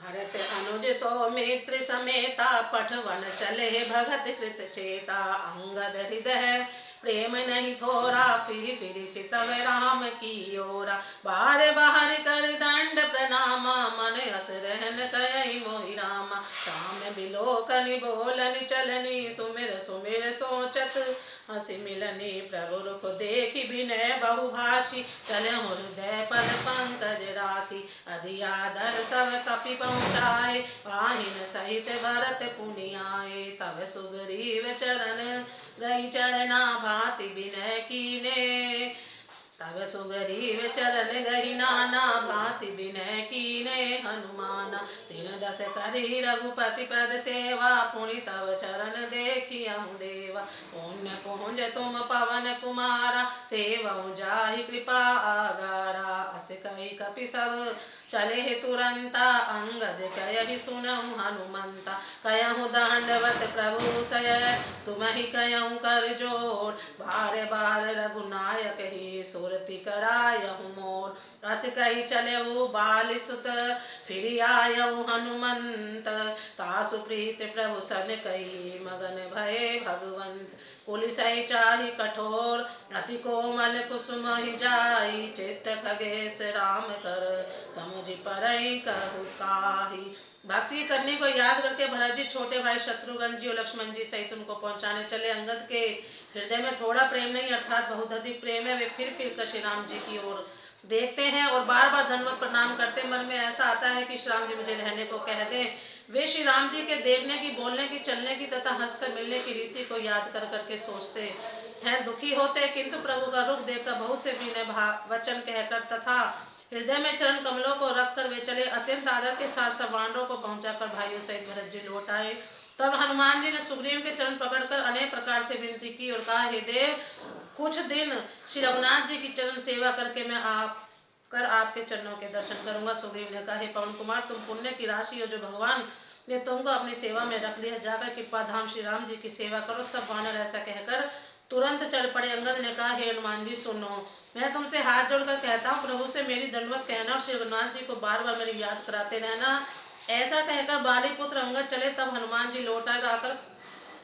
भरत अनुज सौमित्र समेता पठवन चले भगत कृत चेता। अंगद हृदय प्रेम नहीं थोरा फिर चितव राम की ओरा। बार बार कर दंड प्रणामा मन अस रहन कयहि मोहि रामा। राम बिलोकनि बोलनि चलनि सुमिर सुमिर सोचत हसी मिलनी। प्रभु रुख देखि विनय बहुभाषी चलहु हृदय पद पंकज राखी। अधि आदर सब कपि पहुँचाए पाहिन सहित भरत पुनि आए। तब सुग्रीव चरण गई चरना भांति विनय कीने। तब सुग्रीव चरण गहि नाना भांति विनय कीने हनुमाना। तीन दस करी रघुपति पद सेवा पुनि तब चरण देखियहु देवा। पुण्य पुंज तुम पवन कुमारा सेवहु जाहि कृपा आगारा। अस कहि कपि सब चले तुरंता अंगद कयहि सुनहु हनुमंता। कयहु दंडवत प्रभु सय तुम्हि कयहु कर जोर। बार बार रघुनायक ही सुरति करायहु मोर। अस कहि चलेहु बाली सुत फिर आयहु हनुमंत। तासु प्रीत प्रभु सन कही मगन भये भगवंत। पुलिसै चाहि कठोर अति कोमल कुसुम ही जाई। चित्त खगेश राम कर समुझ परई कहु काही। भक्ति करने को याद करके भरत जी छोटे भाई शत्रुघ्न जी और लक्ष्मण जी सहित उनको पहुंचाने चले। अंगद के हृदय में थोड़ा प्रेम नहीं अर्थात बहुत अधिक प्रेम है। वे फिर श्री राम जी की ओर देखते हैं और बार बार दंडवत प्रणाम करते। मन में ऐसा आता है कि श्री राम जी मुझे रहने को कह दें। वे श्री राम जी के देखने की, बोलने की, चलने की तथा हंसकर मिलने की रीति को याद कर करके सोचते हैं। दुखी होते किंतु प्रभु का रुख देखकर बहुत से विनय वचन कहकर तथा हृदय में चरण कमलों को रखकर वे चले। अत्यंत आदर के साथ सब वानरों को पहुंचाकर भाइयों सहित भरत जी लौट आए। तब हनुमान जी ने सुग्रीव के चरण पकड़कर अनेक प्रकार से विनती की और कहा, हे देव, कुछ दिन श्री रघुनाथ जी की चरण सेवा करके मैं आपके चरणों के दर्शन करूंगा। सुग्रीव ने कहा, हे पवन कुमार, तुम पुण्य की राशि हो जो भगवान ने तुमको अपनी सेवा में रख लिया। जाकर कृपा धाम श्री राम जी की सेवा करो। सब वानर ऐसा कहकर तुरंत चल पड़े। अंगद ने कहा, हे हनुमान जी सुनो, मैं तुमसे हाथ जोड़कर कहता हूँ, प्रभु से मेरी दंडवत कहना और श्री रघुनाथ जी को बार बार मेरी याद कराते रहना। ऐसा कहकर बाली पुत्र अंगद चले। तब हनुमान जी लौट आकर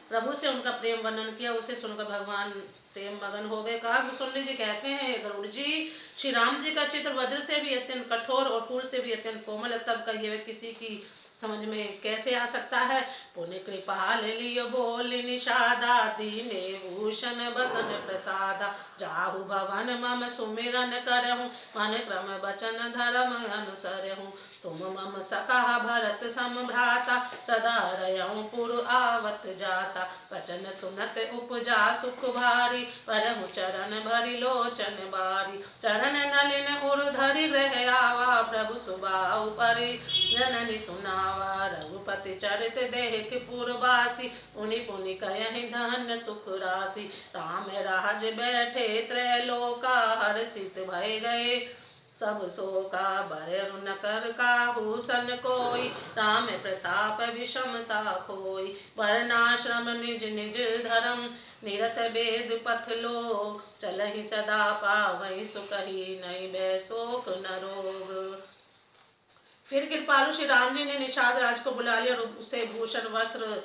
प्रभु से उनका प्रेम वर्णन किया। उसे सुनकर भगवान प्रेम मगन हो गए। कहा, कुसुंडी जी कहते हैं, गरुड़ जी, श्री राम जी का चित्र वज्र से भी अत्यंत कठोर और फूल से भी अत्यंत कोमल है। तब कहिए वे किसी की समझ में कैसे आ सकता है। पुण्य कृपाल लियो बोल निषादा दीने भूषण बसन प्रसादा। जाहु भवन मम सुमिरन करहूँ मन क्रम बचन धर्म अनुसरहूँ। तुम मम सखा भरत सम भ्राता सदा रहूँ पुर आवत जाता। वचन सुनत उपजा सुख भारी परहु चरण भरि लोचन बारी। चरण नलिन उर धरि ग्रह आवा प्रभु सुबाहु परि जननी सुनावा। रघुपति चरित देख पुरवासी पुनि पुनि कयहि धन्य सुख राशि। राम राज बैठे त्रैलोका हर्षित भय गए सब शोका। बर न कर काहू सन कोई राम प्रताप विषमता खोई। वर्णाश्रम निज निज धर्म निरत वेद पथ लोक। चलहि सदा पावहि सुखहि नहीं भय शोक न रोग। फिर कृपालु श्री राम जी ने निषाद राज को बुला लिया और उसे भूषण वस्त्र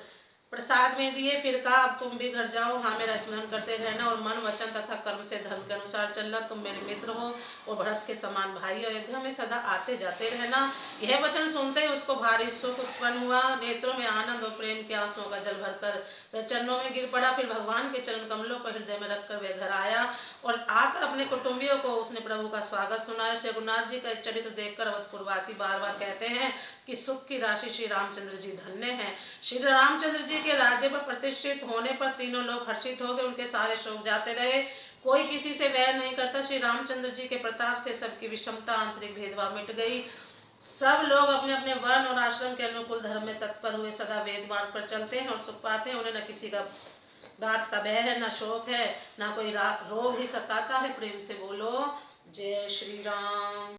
प्रसाद में दिए। फिर कहा, अब तुम भी घर जाओ, हाँ मेरा स्मरण करते रहना और मन वचन तथा कर्म से धर्म के अनुसार चलना। तुम मेरे मित्र हो और भरत के समान भाई। अयोध्या में सदा आते जाते रहना। यह वचन सुनते ही उसको भारी सुख उत्पन्न हुआ। नेत्रों में आनंद और प्रेम के आंसुओं का जल भरकर वह चरणों में गिर पड़ा। फिर भगवान के चरण कमलों को हृदय में रखकर वह घर आया और आकर अपने कुटुंबियों को उसने प्रभु का स्वागत सुनाया। श्री रघुनाथ जी का चरित्र देखकर अवधपुरवासी बार बार कहते हैं कि सुख की राशि श्री रामचंद्र जी धन्य हैं। श्री रामचंद्र जी के राज्य पर प्रतिष्ठित होने पर तीनों लोग हर्षित हो गए। उनके सारे शोक जाते रहे। कोई किसी से वैर नहीं करता। श्री रामचंद्र जी के प्रताप से सबकी विषमता, आंतरिक भेदभाव मिट गई। सब लोग अपने अपने वर्ण और आश्रम के अनुकूल धर्म में तत्पर हुए सदा वेद मार्ग पर चलते हैं और सुख पाते हैं। उन्हें न किसी का बात का भय है, न शोक है, न कोई रोग ही सताता है। प्रेम से बोलो जय श्री राम।